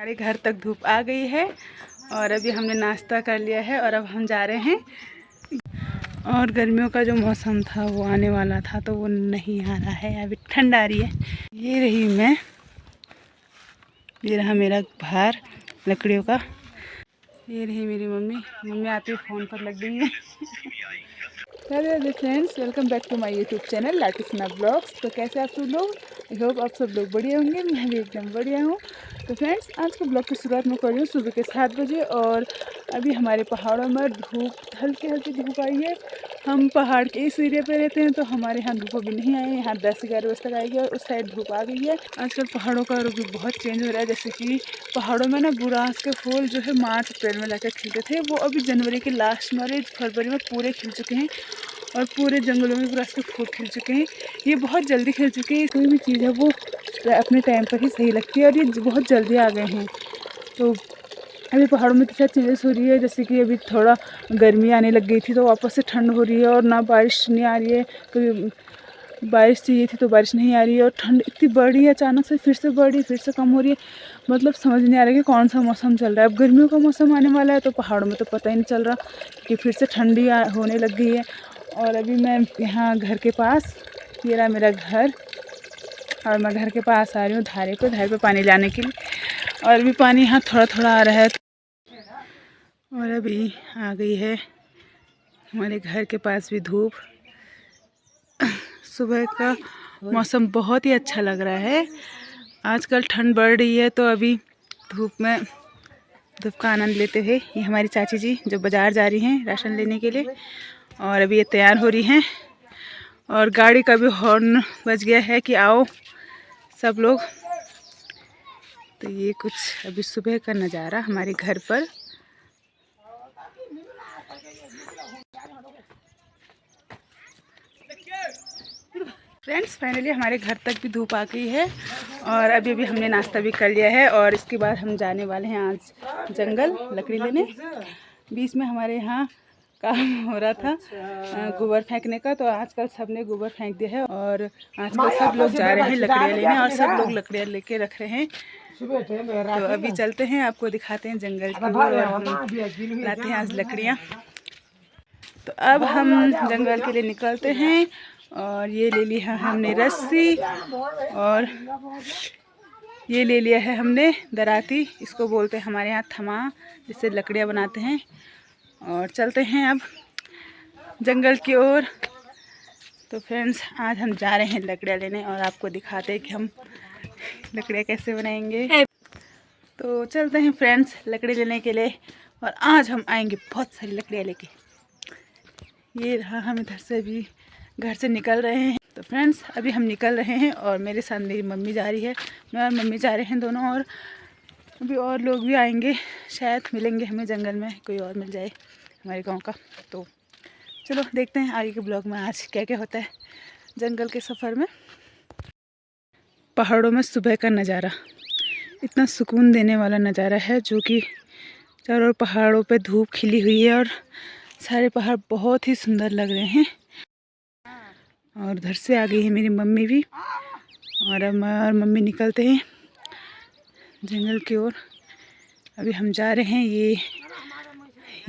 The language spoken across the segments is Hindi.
हमारे घर तक धूप आ गई है और अभी हमने नाश्ता कर लिया है और अब हम जा रहे हैं। और गर्मियों का जो मौसम था वो आने वाला था तो वो नहीं आ रहा है, अभी ठंड आ रही है। ये रही मैं, ये रहा मेरा भार लकड़ियों का। ये रही मेरी मम्मी, मम्मी आती फ़ोन पर लग गई है। Hello friends, welcome back to my YouTube channel लाटिसना ब्लॉग्स। तो कैसे आप सब लोग? आई होप आप सब लोग बढ़िया होंगे, मैं भी एकदम बढ़िया हूँ। तो फ्रेंड्स, आज के ब्लॉग की शुरुआत मैं कर रही हूँ सुबह के 7 बजे और अभी हमारे पहाड़ों में धूप, हल्की हल्की धूप आई है। हम पहाड़ के इस एरिया पे रहते हैं तो हमारे यहाँ धूप अभी नहीं आई है, यहाँ 10-11 बजे तक आएगी और उस साइड धूप आ गई है। आजकल पहाड़ों का रुख भी बहुत चेंज हो रहा है, जैसे कि पहाड़ों में ना बुरांस के फूल जो है मार्च अप्रैल में जाकर खिलते थे, वो अभी जनवरी के लास्ट में, फरवरी में पूरे खिल चुके हैं और पूरे जंगलों में पूरा इसके फूल खिल चुके हैं। ये बहुत जल्दी खिल चुके हैं, कोई भी चीज़ है वो अपने टाइम पर ही सही लगती है और ये बहुत जल्दी आ गए हैं। तो अभी पहाड़ों में तो शायद चेंजेस हो रही है, जैसे कि अभी थोड़ा गर्मी आने लग गई थी तो वापस से ठंड हो रही है और ना बारिश नहीं आ रही है। कभी बारिश चाहिए थी तो बारिश नहीं आ रही है और ठंड इतनी बढ़ रही है, अचानक से फिर से बढ़ रही है, फिर से कम हो रही है। मतलब समझ नहीं आ रहा है कि कौन सा मौसम चल रहा है। अब गर्मियों का मौसम आने वाला है तो पहाड़ों में तो पता ही नहीं चल रहा कि फिर से ठंडी होने लग गई है। और अभी मैं यहाँ घर के पास, ये रहा मेरा घर और मैं घर के पास आ रही हूँ धारे पे पानी लाने के लिए। और अभी पानी यहाँ थोड़ा थोड़ा आ रहा है और अभी आ गई है हमारे घर के पास भी धूप। सुबह का मौसम बहुत ही अच्छा लग रहा है। आजकल ठंड बढ़ रही है तो अभी धूप का आनंद लेते हुए ये हमारी चाची जी जो बाज़ार जा रही हैं राशन लेने के लिए और अभी ये तैयार हो रही हैं और गाड़ी का भी हॉर्न बज गया है कि आओ सब लोग। तो ये कुछ अभी सुबह का नज़ारा हमारे घर पर। फ्रेंड्स, फाइनली हमारे घर तक भी धूप आ गई है और अभी अभी हमने नाश्ता भी कर लिया है और इसके बाद हम जाने वाले हैं आज जंगल लकड़ी लेने। बीच में हमारे यहाँ काम हो रहा था गोबर फेंकने का, तो आजकल सब ने गोबर फेंक दिया है और आजकल सब लोग जा रहे हैं लकड़ियाँ लेने और सब लोग लकड़ियाँ लेके रख रहे हैं। तो अभी चलते हैं, आपको दिखाते हैं जंगल की और हम लाते हैं आज लकड़ियाँ। तो अब हम जंगल के लिए निकलते हैं और ये ले ली है हमने रस्सी और ये ले लिया है हमने दराती, इसको बोलते हैं हमारे यहाँ थमा, जिससे लकड़ियाँ बनाते हैं। और चलते हैं अब जंगल की ओर। तो फ्रेंड्स, आज हम जा रहे हैं लकड़ियाँ लेने और आपको दिखाते हैं कि हम लकड़ियाँ कैसे बनाएंगे। तो चलते हैं फ्रेंड्स लकड़ी लेने के लिए और आज हम आएंगे बहुत सारी लकड़ियाँ लेके। ये रहा, हम इधर से भी घर से निकल रहे हैं। तो फ्रेंड्स, अभी हम निकल रहे हैं और मेरे साथ मेरी मम्मी जा रही है, मैं और मम्मी जा रहे हैं दोनों, और अभी और लोग भी आएंगे, शायद मिलेंगे हमें जंगल में, कोई और मिल जाए हमारे गांव का। तो चलो देखते हैं आगे के ब्लॉग में आज क्या क्या होता है जंगल के सफ़र में। पहाड़ों में सुबह का नज़ारा इतना सुकून देने वाला नज़ारा है, जो कि चारों पहाड़ों पे धूप खिली हुई है और सारे पहाड़ बहुत ही सुंदर लग रहे हैं। और उधर से आ गई है मेरी मम्मी भी और अब मैं और मम्मी निकलते हैं जंगल की ओर। अभी हम जा रहे हैं, ये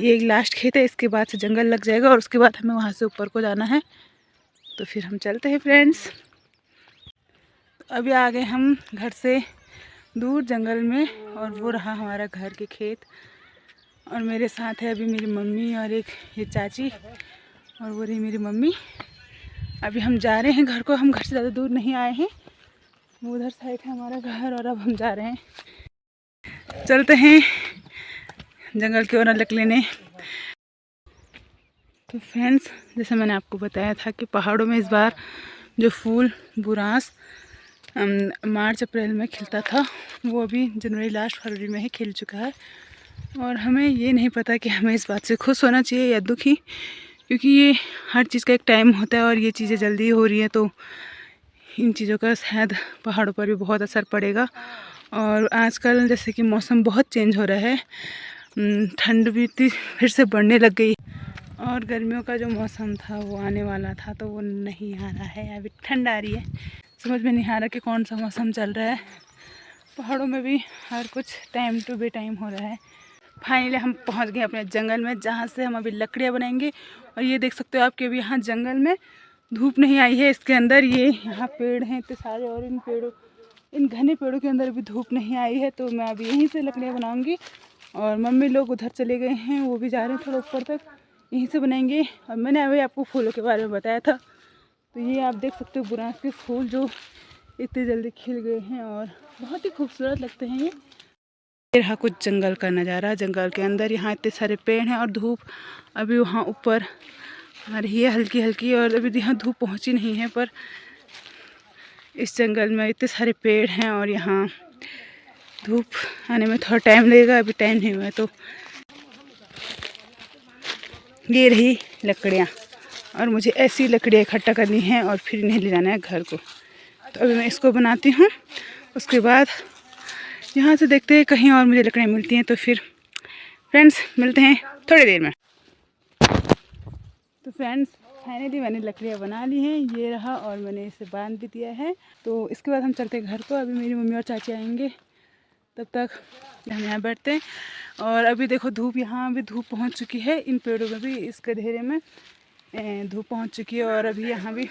एक लास्ट खेत है, इसके बाद से जंगल लग जाएगा और उसके बाद हमें वहाँ से ऊपर को जाना है। तो फिर हम चलते हैं फ्रेंड्स। तो अभी आ गए हम घर से दूर जंगल में और वो रहा हमारा घर के खेत और मेरे साथ है अभी मेरी मम्मी और एक ये चाची और वो रही मेरी मम्मी। अभी हम जा रहे हैं घर को, हम घर से ज़्यादा दूर नहीं आए हैं, वो उधर साइड है हमारा घर और अब हम जा रहे हैं, चलते हैं जंगल की ओर लकड़ी लेने। तो फ्रेंड्स, जैसे मैंने आपको बताया था कि पहाड़ों में इस बार जो फूल बुरांस मार्च अप्रैल में खिलता था वो अभी जनवरी लास्ट फरवरी में ही खिल चुका है। और हमें ये नहीं पता कि हमें इस बात से खुश होना चाहिए या दुखी, क्योंकि ये हर चीज़ का एक टाइम होता है और ये चीज़ें जल्दी हो रही हैं तो इन चीज़ों का शायद पहाड़ों पर भी बहुत असर पड़ेगा। और आजकल जैसे कि मौसम बहुत चेंज हो रहा है, ठंड भी फिर से बढ़ने लग गई और गर्मियों का जो मौसम था वो आने वाला था तो वो नहीं आ रहा है, अभी ठंड आ रही है। समझ में नहीं आ रहा कि कौन सा मौसम चल रहा है पहाड़ों में भी हर कुछ टाइम टू बी टाइम हो रहा है। फाइनली हम पहुंच गए अपने जंगल में, जहां से हम अभी लकड़ियां बनाएंगे। और ये देख सकते हो आप कि अभी यहाँ जंगल में धूप नहीं आई है। इसके अंदर ये यहाँ पेड़ हैं इतने सारे, और इन घने पेड़ों के अंदर भी धूप नहीं आई है। तो मैं अभी यहीं से लकड़ियाँ बनाऊँगी। और मम्मी लोग उधर चले गए हैं, वो भी जा रहे हैं थोड़ा ऊपर तक, यहीं से बनाएंगे। और मैंने अभी आपको फूलों के बारे में बताया था, तो ये आप देख सकते हो बुरांस के फूल जो इतने जल्दी खिल गए हैं और बहुत ही खूबसूरत लगते हैं ये। रहा कुछ जंगल का नज़ारा। जंगल के अंदर यहाँ इतने सारे पेड़ हैं और धूप अभी वहाँ ऊपर आ रही है हल्की हल्की, और अभी यहाँ धूप पहुँची नहीं है। पर इस जंगल में इतने सारे पेड़ हैं और यहाँ धूप आने में थोड़ा टाइम लगेगा, अभी टाइम नहीं हुआ है। तो ये रही लकड़ियाँ, और मुझे ऐसी लकड़ियाँ इकट्ठा करनी है और फिर इन्हें ले जाना है घर को। तो अभी मैं इसको बनाती हूँ, उसके बाद यहाँ से देखते हैं कहीं और मुझे लकड़ियाँ मिलती हैं। तो फिर फ्रेंड्स मिलते हैं थोड़ी देर में। तो फ्रेंड्स फाइनली मैंने लकड़ियाँ बना ली हैं, ये रहा, और मैंने इसे बांध भी दिया है। तो इसके बाद हम चलते हैं घर को। अभी मेरी मम्मी और चाची आएंगे, तब तक हम यहाँ बैठते हैं। और अभी देखो धूप, यहाँ भी धूप पहुँच चुकी है, इन पेड़ों में भी, इस गधेरे में धूप पहुँच चुकी है। और अभी यहाँ भी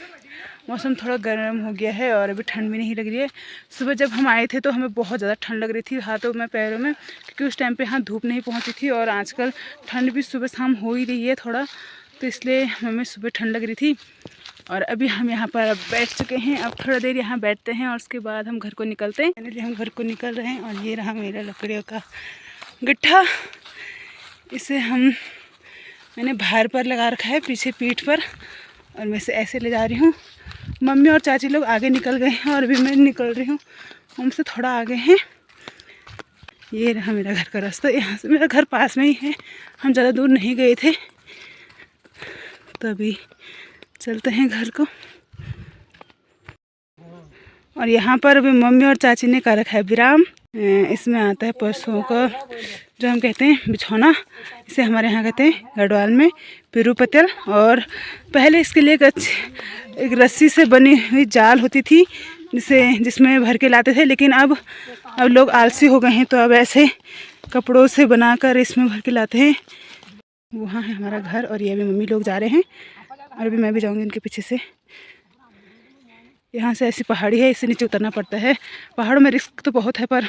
मौसम थोड़ा गर्म हो गया है और अभी ठंड भी नहीं लग रही है। सुबह जब हम आए थे तो हमें बहुत ज़्यादा ठंड लग रही थी हाथों में पैरों में, क्योंकि उस टाइम पे यहाँ धूप नहीं पहुँची थी। और आजकल ठंड भी सुबह शाम हो ही रही है थोड़ा, तो इसलिए हमें सुबह ठंड लग रही थी। और अभी हम यहाँ पर अब बैठ चुके हैं, अब थोड़ा देर यहाँ बैठते हैं और उसके बाद हम घर को निकलते हैं। फाइनली हम घर को निकल रहे हैं। और ये रहा मेरा लकड़ियों का गट्ठा, इसे मैंने भार पर लगा रखा है पीछे पीठ पर, और मैं इसे ऐसे ले जा रही हूँ। मम्मी और चाची लोग आगे निकल गए हैं और अभी मैं निकल रही हूँ, हमसे थोड़ा आगे हैं। ये रहा मेरा घर का रास्ता, यहाँ से मेरा घर पास में ही है, हम ज़्यादा दूर नहीं गए थे। तो अभी चलते हैं घर को। और यहाँ पर अभी मम्मी और चाची ने कर रखा है विराम। इसमें आता है पशुओं का जो हम कहते हैं बिछौना, इसे हमारे यहाँ कहते हैं गढ़वाल में पिरुपतल। और पहले इसके लिए एक रस्सी से बनी हुई जाल होती थी जिसमें भर के लाते थे, लेकिन अब लोग आलसी हो गए हैं, तो अब ऐसे कपड़ों से बनाकर इसमें भर के लाते हैं। वहाँ है हमारा घर, और ये अभी मम्मी लोग जा रहे हैं और अभी मैं भी जाऊँगी उनके पीछे से। यहाँ से ऐसी पहाड़ी है, इससे नीचे उतरना पड़ता है। पहाड़ों में रिस्क तो बहुत है पर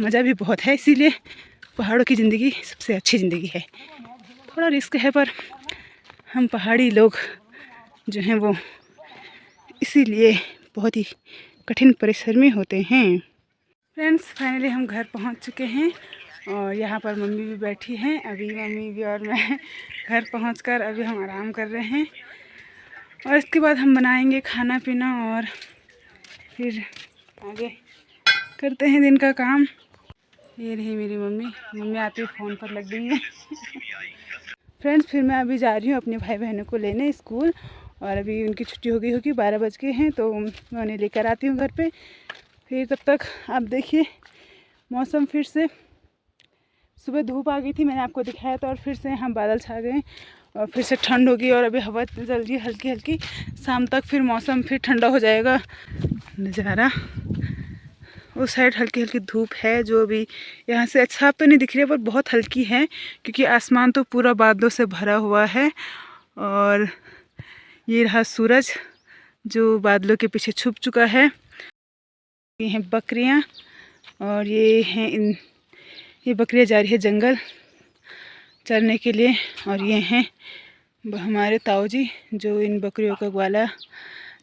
मज़ा भी बहुत है, इसीलिए पहाड़ों की ज़िंदगी सबसे अच्छी ज़िंदगी है। थोड़ा रिस्क है पर हम पहाड़ी लोग जो हैं वो इसीलिए बहुत ही कठिन परिश्रमी होते हैं। फ्रेंड्स फाइनली हम घर पहुंच चुके हैं और यहाँ पर मम्मी भी बैठी हैं। अभी मम्मी भी और मैं घर पहुंचकर अभी हम आराम कर रहे हैं, और इसके बाद हम बनाएंगे खाना पीना और फिर आगे करते हैं दिन का काम। ये रही मेरी मम्मी आती फ़ोन पर लग गई है। फ्रेंड्स फिर मैं अभी जा रही हूँ अपने भाई बहनों को लेने स्कूल, और अभी उनकी छुट्टी हो गई होगी, 12 बज गए हैं, तो मैं उन्हें लेकर आती हूँ घर पे। फिर तब तक आप देखिए मौसम फिर से, सुबह धूप आ गई थी मैंने आपको दिखाया था, और फिर से यहाँ बादल छा गए और फिर से ठंड होगी, और अभी हवा चल रही है हल्की हल्की। शाम तक फिर मौसम फिर ठंडा हो जाएगा। नज़ारा उस साइड हल्की हल्की धूप है, जो भी यहाँ से अच्छा तो नहीं दिख रही है पर बहुत हल्की है, क्योंकि आसमान तो पूरा बादलों से भरा हुआ है। और ये रहा सूरज जो बादलों के पीछे छुप चुका है। ये हैं बकरियाँ, और ये बकरियाँ जा रही है जंगल चरने के लिए, और ये हैं हमारे ताऊ जी जो इन बकरियों का ग्वाला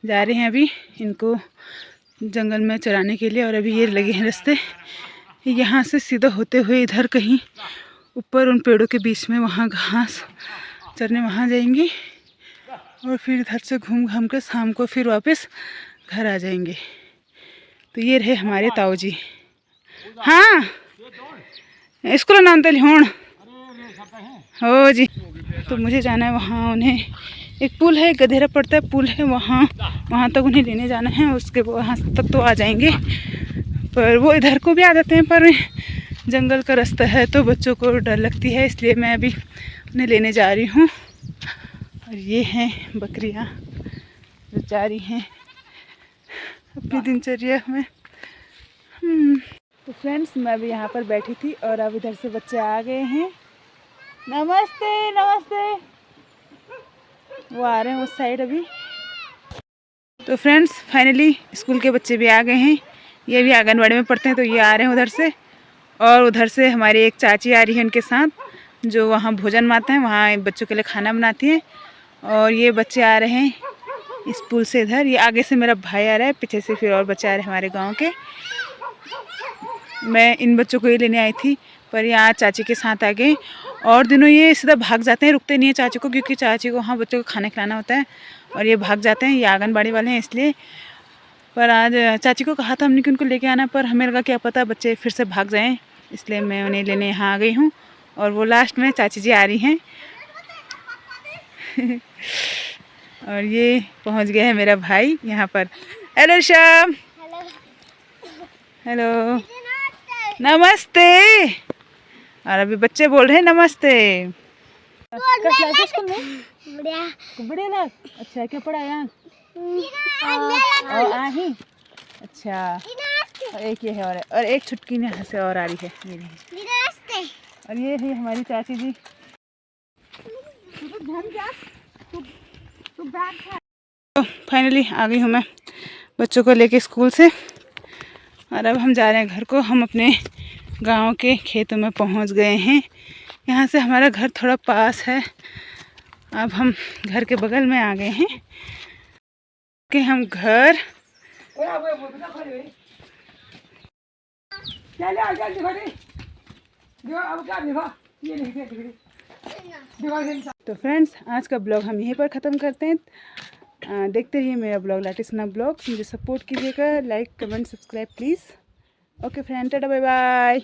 जा रहे हैं अभी इनको जंगल में चराने के लिए। और अभी ये लगे हैं रास्ते, यहाँ से सीधा होते हुए इधर कहीं ऊपर उन पेड़ों के बीच में वहाँ घास चरने वहाँ जाएंगी, और फिर इधर से घूम घाम कर शाम को फिर वापस घर आ जाएंगे। तो ये रहे हमारे ताऊ जी। हाँ इसको नाम तो लिहोण हो जी। तो मुझे जाना है वहाँ, उन्हें एक पुल है, गधेरा पड़ता है पुल है वहाँ तक उन्हें लेने जाना है। उसके वहाँ तक तो आ जाएंगे, पर वो इधर को भी आ जाते हैं, पर जंगल का रास्ता है तो बच्चों को डर लगती है, इसलिए मैं अभी उन्हें लेने जा रही हूँ। और ये हैं बकरियाँ जो जा रही हैं अपनी दिनचर्या में। तो फ्रेंड्स मैं अभी यहाँ पर बैठी थी और अब इधर से बच्चे आ गए हैं। नमस्ते नमस्ते, वो आ रहे हैं उस साइड अभी। तो फ्रेंड्स फाइनली स्कूल के बच्चे भी आ गए हैं। ये भी आंगनबाड़ी में पढ़ते हैं तो ये आ रहे हैं उधर से, और उधर से हमारी एक चाची आ रही है उनके साथ, जो वहाँ भोजन माता है, वहाँ बच्चों के लिए खाना बनाती है। और ये बच्चे आ रहे हैं स्कूल से इधर। ये आगे से मेरा भाई आ रहा है, पीछे से फिर और बच्चे आ रहे हैं हमारे गाँव के। मैं इन बच्चों को ही लेने आई थी, पर यहाँ चाची के साथ आ गए। और दिनों ये सीधा भाग जाते हैं, रुकते नहीं है चाची को, क्योंकि चाची को वहाँ बच्चों को खाना खिलाना होता है और ये भाग जाते हैं। ये आंगनबाड़ी वाले हैं इसलिए। पर आज चाची को कहा था हमने कि उनको लेके आना, पर हमें लगा क्या पता बच्चे फिर से भाग जाएं, इसलिए मैं उन्हें लेने यहाँ आ गई हूँ। और वो लास्ट में चाची जी आ रही हैं। और ये पहुँच गया है मेरा भाई यहाँ पर। हेलो श्याम, हेलो नमस्ते। और अभी बच्चे बोल रहे हैं नमस्ते। बढ़िया लग। अच्छा क्या पढ़ाया? और आही। अच्छा, और एक ये है और एक छुटकी यहाँ से और आ रही है मेरी। और ये है हमारी चाची जी। तो फाइनली आ गई हूँ मैं बच्चों को लेके स्कूल से, और अब हम जा रहे हैं घर को। हम अपने गांव के खेतों में पहुंच गए हैं। यहाँ से हमारा घर थोड़ा पास है। अब हम घर के बगल में आ गए हैं कि हम घर तो फ्रेंड्स आज का ब्लॉग हम यहीं पर ख़त्म करते हैं। देखते रहिए मेरा ब्लॉग लाटिसना ब्लॉग। मुझे सपोर्ट कीजिएगा, like comment subscribe please. Okay friend, tata bye bye.